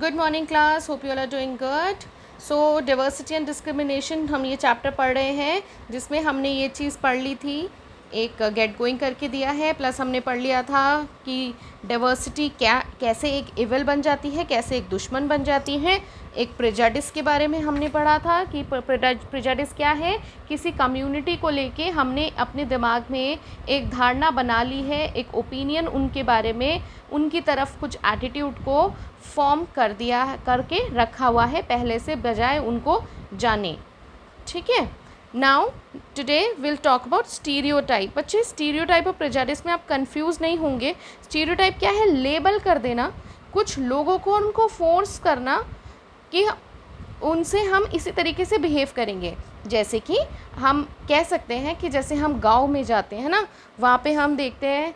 Good morning class, hope you all are doing good. So diversity and discrimination हम ये chapter पढ़ रहे हैं, जिसमें हमने ये चीज़ पढ़ ली थी, एक गेट गोइंग करके दिया है, प्लस हमने पढ़ लिया था कि डाइवर्सिटी क्या कैसे एक इविल बन जाती है, कैसे एक दुश्मन बन जाती है। एक प्रेजुडिस के बारे में हमने पढ़ा था कि प्रेजुडिस क्या है। किसी कम्युनिटी को लेके हमने अपने दिमाग में एक धारणा बना ली है, एक ओपिनियन उनके बारे में, उनकी तरफ कुछ एटीट्यूड को फॉर्म कर दिया करके रखा हुआ है पहले से, बजाय उनको जाने। ठीक है। Now today will talk about stereotype. बच्चे, स्टीरियोटाइप और प्रेजुडिस में आप कंफ्यूज नहीं होंगे। स्टीरियोटाइप क्या है? लेबल कर देना कुछ लोगों को, उनको फोर्स करना कि उनसे हम इसी तरीके से बिहेव करेंगे। जैसे कि हम कह सकते हैं कि जैसे हम गांव में जाते हैं ना, वहाँ पे हम देखते हैं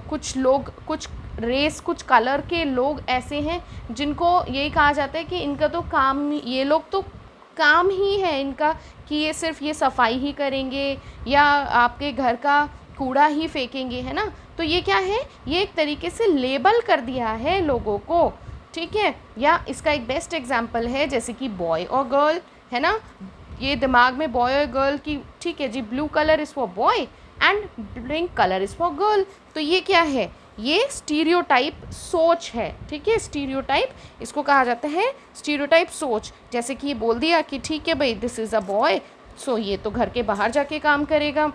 कुछ लोग, कुछ रेस, कुछ कलर के लोग ऐसे हैं जिनको यही कहा जाता है कि इनका तो काम, ये लोग तो काम ही है इनका कि ये सिर्फ ये सफाई ही करेंगे या आपके घर का कूड़ा ही फेंकेंगे, है ना। तो ये क्या है? ये एक तरीके से लेबल कर दिया है लोगों को। ठीक है। या इसका एक बेस्ट एग्जांपल है जैसे कि बॉय और गर्ल, है ना। ये दिमाग में बॉय और गर्ल की, ठीक है जी, blue colour is for boy and pink colour is for girl. तो ये क्या है? ये स्टीरियोटाइप सोच है। ठीक है, स्टीरियोटाइप इसको कहा जाता है, स्टीरियोटाइप सोच। जैसे कि ये बोल दिया कि ठीक है भाई, दिस इज़ अ बॉय, सो ये तो घर के बाहर जाके काम करेगा,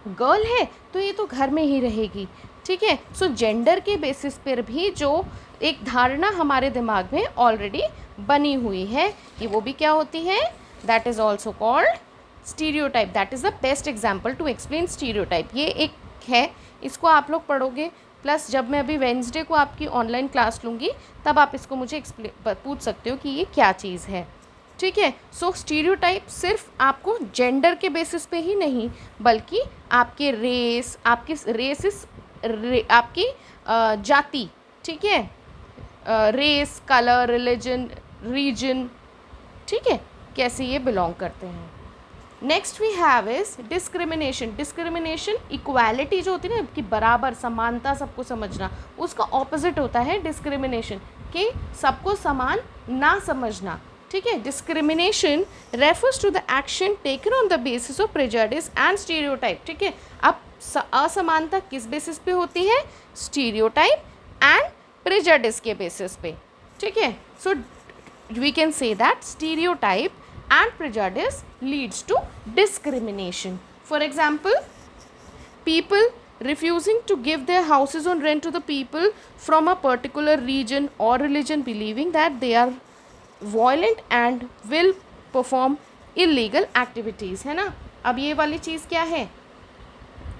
गर्ल है तो ये तो घर में ही रहेगी। ठीक है। सो जेंडर के बेसिस पर भी जो एक धारणा हमारे दिमाग में ऑलरेडी बनी हुई है, ये वो भी क्या होती है? That is also called stereotype. That is the best example to explain stereotype. ये एक है, इसको आप लोग पढ़ोगे, प्लस जब मैं अभी वेंसडे को आपकी ऑनलाइन क्लास लूँगी तब आप इसको मुझे पूछ सकते हो कि ये क्या चीज़ है। ठीक है। सो स्टीरियोटाइप सिर्फ आपको जेंडर के बेसिस पे ही नहीं, बल्कि आपके रेस, आपकी रेसिस, आपकी जाति, ठीक है, रेस, कलर, रिलीजन, रीजन, ठीक है, कैसे ये बिलोंग करते हैं। Next we have is discrimination. Discrimination equality जो होती है ना, कि बराबर, समानता, सबको समझना, उसका ऑपोजिट होता है डिस्क्रिमिनेशन, कि सबको समान ना समझना। ठीक है। Discrimination refers to the action taken on the basis of prejudice and stereotype. ठीक है। अब असमानता किस बेसिस पे होती है? स्टीरियोटाइप एंड प्रेजुडिस के बेसिस पे। ठीक है। So we can say that stereotype and prejudice leads to discrimination. For example, people refusing to give their houses on rent to the people from a particular region or religion, believing that they are violent and will perform illegal activities, है ना। अब ये वाली चीज़ क्या है?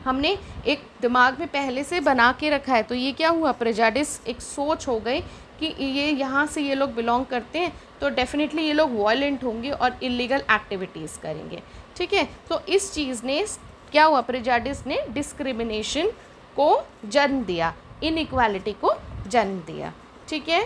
हमने एक दिमाग में पहले से बना के रखा है, तो ये क्या हुआ? प्रेजुडिस एक सोच हो गई कि ये यहाँ से ये लोग बिलोंग करते हैं तो डेफिनेटली ये लोग वायलेंट होंगे और इलीगल एक्टिविटीज़ करेंगे। ठीक है। तो इस चीज़ ने क्या हुआ? प्रेजुडिस ने डिस्क्रिमिनेशन को जन्म दिया, इनइक्वालिटी को जन्म दिया। ठीक है।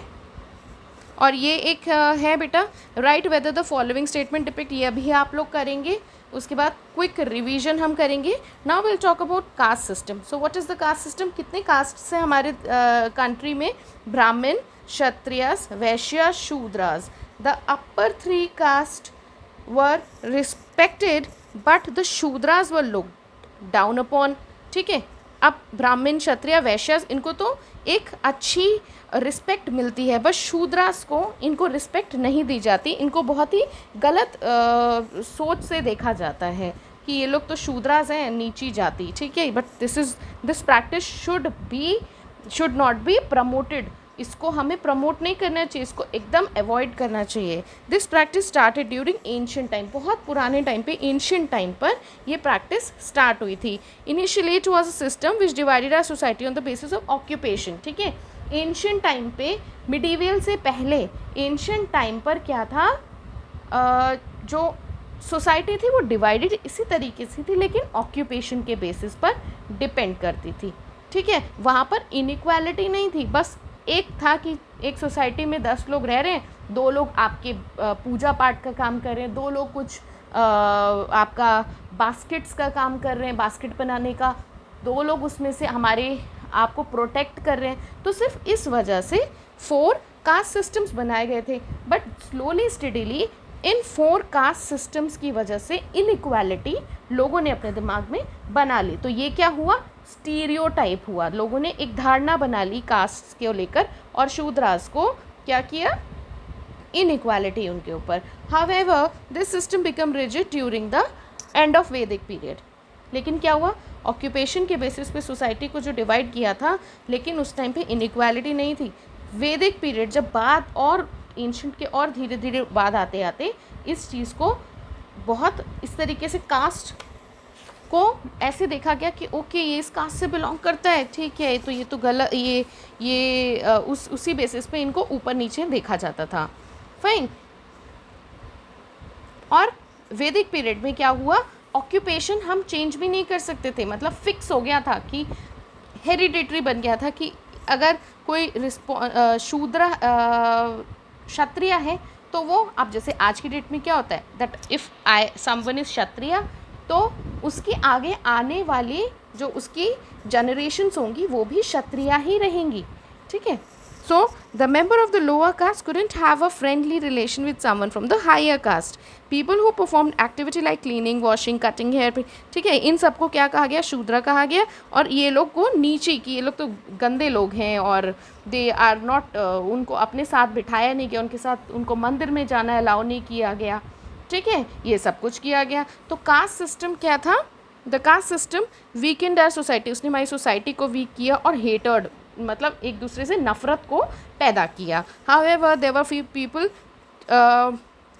और ये एक है बेटा, right whether the following statement depict, ये अभी आप लोग करेंगे, उसके बाद क्विक रिवीजन हम करेंगे। Now will talk about caste system. So what is the caste system? कितने कास्ट हैं हमारे कंट्री में? Brahmin, Kshatriyas, Vaishya, Shudras. The upper three caste were respected but the Shudras were looked down upon. ठीक है। अब ब्राह्मण, क्षत्रिय, वैश्य, इनको तो एक अच्छी रिस्पेक्ट मिलती है, बस शूद्रास को इनको रिस्पेक्ट नहीं दी जाती, इनको बहुत ही गलत सोच से देखा जाता है कि ये लोग तो शूद्रास हैं, नीची जाति। ठीक है। But this practice should not be promoted. इसको हमें प्रमोट नहीं करना चाहिए, इसको एकदम अवॉइड करना चाहिए। This practice started during ancient time. बहुत पुराने टाइम पे, एंशिएंट टाइम पर ये प्रैक्टिस स्टार्ट हुई थी। Initially it was a system which divided our society on the basis of occupation. ठीक है। एंशिएंट टाइम पे, मिडीवियल से पहले एंशिएंट टाइम पर क्या था? जो सोसाइटी थी वो डिवाइडेड इसी तरीके से थी, लेकिन ऑक्यूपेशन के बेसिस पर डिपेंड करती थी। ठीक है। वहाँ पर इनइक्वालिटी नहीं थी, बस एक था कि एक सोसाइटी में 10 लोग रह रहे हैं, 2 लोग आपके पूजा पाठ का काम कर रहे हैं, 2 लोग कुछ आपका बास्केट्स का काम कर रहे हैं, बास्केट बनाने का, 2 लोग उसमें से हमारे आपको प्रोटेक्ट कर रहे हैं। तो सिर्फ इस वजह से 4 कास्ट सिस्टम्स बनाए गए थे, but slowly steadily in 4 caste systems की वजह से इनइक्वालिटी लोगों ने अपने दिमाग में बना ली। तो ये क्या हुआ, स्टीरियोटाइप हुआ, लोगों ने एक धारणा बना ली कास्ट को लेकर और शूद्रास को क्या किया, इनइक्वालिटी उनके ऊपर। However this system become rigid during the end of वैदिक पीरियड। लेकिन क्या हुआ, ऑक्यूपेशन के बेसिस पे सोसाइटी को जो डिवाइड किया था, लेकिन उस टाइम पे इनइक्वालिटी नहीं थी। वैदिक पीरियड जब बाद और एंशंट के और धीरे धीरे बाद आते आते इस चीज़ को बहुत इस तरीके से कास्ट को ऐसे देखा गया कि ओके ये इस कास्ट से बिलोंग करता है, ठीक है, तो ये तो गलत, ये उसी बेसिस पे इनको ऊपर नीचे देखा जाता था। फाइन। और वैदिक पीरियड में क्या हुआ, ऑक्यूपेशन हम चेंज भी नहीं कर सकते थे, मतलब फिक्स हो गया था कि हेरिडिटरी बन गया था कि अगर कोई शूद्र क्षत्रिय है तो वो, अब जैसे आज की डेट में क्या होता है दैट इफ़ समवन इज क्षत्रिय तो उसकी आगे आने वाली जो उसकी जनरेशन्स होंगी वो भी क्षत्रिय ही रहेंगी, ठीक है। So the member of the lower caste couldn't have a friendly relation with someone from the higher caste. People who performed activity like cleaning, washing, cutting hair, ठीक है, इन सबको क्या कहा गया, शूद्र कहा गया। और ये लोग को नीचे की, ये लोग तो गंदे लोग हैं और दे आर नॉट, उनको अपने साथ बिठाया नहीं गया, उनके साथ उनको मंदिर में जाना अलाउ नहीं किया गया, ठीक है, ये सब कुछ किया गया। तो कास्ट सिस्टम क्या था, the caste system weakened our society, उसने हमारी सोसाइटी को वीक किया और हेटर्ड, मतलब एक दूसरे से नफ़रत को पैदा किया। However there were few people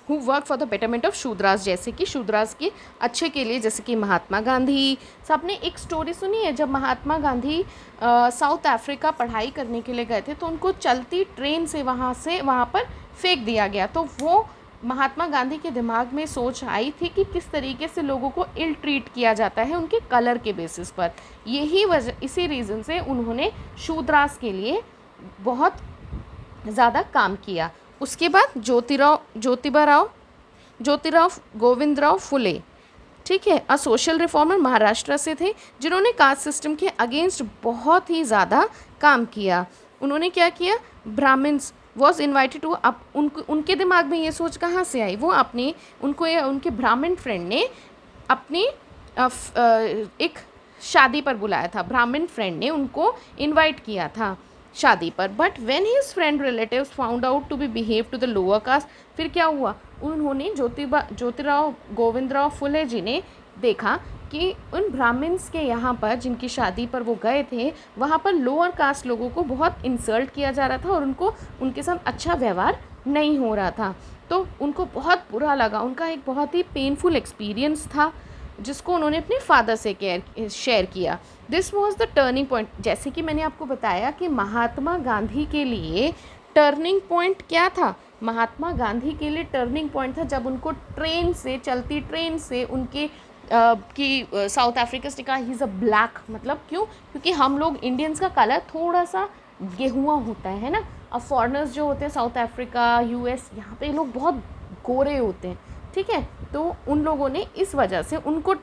who work for the betterment of Shudras, जैसे कि शूद्रास के अच्छे के लिए, जैसे कि महात्मा गांधी। सबने एक स्टोरी सुनी है, जब महात्मा गांधी साउथ अफ्रीका पढ़ाई करने के लिए गए थे तो उनको चलती ट्रेन से वहाँ पर फेंक दिया गया। तो वो महात्मा गांधी के दिमाग में सोच आई थी कि किस तरीके से लोगों को इल ट्रीट किया जाता है उनके कलर के बेसिस पर। यही वजह, इसी रीज़न से उन्होंने शूद्रास के लिए बहुत ज़्यादा काम किया। उसके बाद ज्योतिराव गोविंदराव फुले, ठीक है, अ सोशल रिफॉर्मर, महाराष्ट्र से थे, जिन्होंने कास्ट सिस्टम के अगेंस्ट बहुत ही ज़्यादा काम किया। उन्होंने क्या किया, ब्राह्मण्स वॉज इन्वाइटेड टू, अब उनके दिमाग में ये सोच कहाँ से आई, वो उनके ब्राह्मण फ्रेंड ने अपनी एक शादी पर बुलाया था, ब्राह्मण फ्रेंड ने उनको इनवाइट किया था शादी पर। But when his friend relatives found out to be behave to the lower caste, फिर क्या हुआ, उन्होंने ज्योतिराव गोविंदराव फुले जी ने देखा कि उन ब्राह्मण्स के यहाँ पर जिनकी शादी पर वो गए थे वहाँ पर लोअर कास्ट लोगों को बहुत इंसल्ट किया जा रहा था और उनके साथ अच्छा व्यवहार नहीं हो रहा था। तो उनको बहुत बुरा लगा, उनका एक बहुत ही पेनफुल एक्सपीरियंस था जिसको उन्होंने अपने फादर से शेयर किया। This was the turning point. जैसे कि मैंने आपको बताया कि महात्मा गांधी के लिए टर्निंग पॉइंट क्या था, महात्मा गांधी के लिए टर्निंग पॉइंट था जब उनको चलती ट्रेन से उनके साउथ अफ्रीका से कहा ही इज़ अ ब्लैक, मतलब क्यों, क्योंकि हम लोग इंडियंस का कलर थोड़ा सा गेहुआ होता है ना। अब फॉरेनर्स जो होते हैं साउथ अफ्रीका, यूएस, यहाँ पे लोग बहुत गोरे होते हैं, ठीक है, तो उन लोगों ने इस वजह से उनको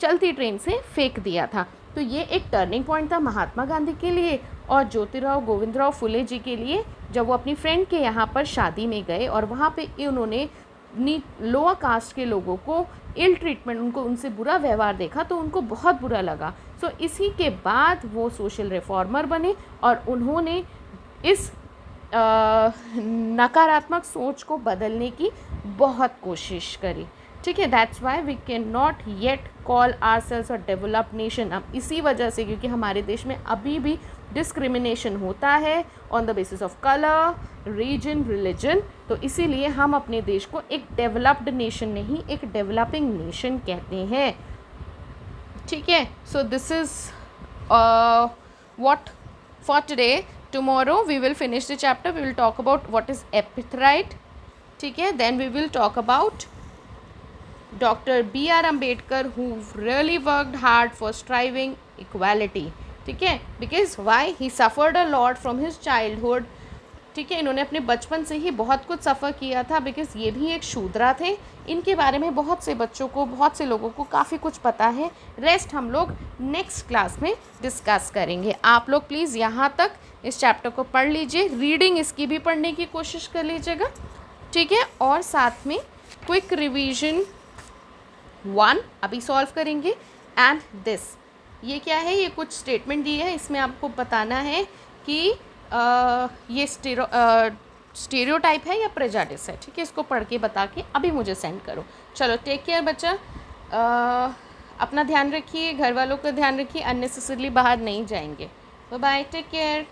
चलती ट्रेन से फेंक दिया था। तो ये एक टर्निंग पॉइंट था महात्मा गांधी के लिए और ज्योतिराव गोविंदराव फुले जी के लिए, जब वो अपनी फ्रेंड के यहाँ पर शादी में गए और वहाँ पे उन्होंने लोअर कास्ट के लोगों को इल ट्रीटमेंट, उनसे बुरा व्यवहार देखा तो उनको बहुत बुरा लगा। सो इसी के बाद वो सोशल रिफॉर्मर बने और उन्होंने इस नकारात्मक सोच को बदलने की बहुत कोशिश करी, ठीक है। That's why we can not yet call ourselves a developed nation. अब इसी वजह से, क्योंकि हमारे देश में अभी भी डिस्क्रिमिनेशन होता है on the basis of colour, region, religion, तो इसीलिए हम अपने देश को एक डेवलप्ड नेशन नहीं, एक डेवलपिंग नेशन कहते हैं, ठीक है। So this is what for today. Tomorrow we will finish the chapter. We will talk about what is epithet, ठीक है। Then we will talk about Dr. B.R. Ambedkar, who really worked hard for striving equality, ठीक है, because why he suffered a lot from his childhood, ठीक है। इन्होंने अपने बचपन से ही बहुत कुछ सफ़र किया था, बिकॉज़ ये भी एक शूद्रा थे। इनके बारे में बहुत से बच्चों को, बहुत से लोगों को काफ़ी कुछ पता है। रेस्ट हम लोग नेक्स्ट क्लास में डिस्कस करेंगे। आप लोग प्लीज़ यहाँ तक इस चैप्टर को पढ़ लीजिए, रीडिंग इसकी भी पढ़ने की कोशिश कर लीजिएगा, ठीक है। और साथ में क्विक रिवीजन 1 अभी सॉल्व करेंगे। एंड दिस, ये क्या है, ये कुछ स्टेटमेंट दी है, इसमें आपको बताना है कि ये स्टीरियोटाइप है या प्रेजुडिस है, ठीक है। इसको पढ़ के बता के अभी मुझे सेंड करो। चलो, टेक केयर बच्चा, अपना ध्यान रखिए, घर वालों का ध्यान रखिए, अननेसेसरली बाहर नहीं जाएंगे। Bye bye, take care.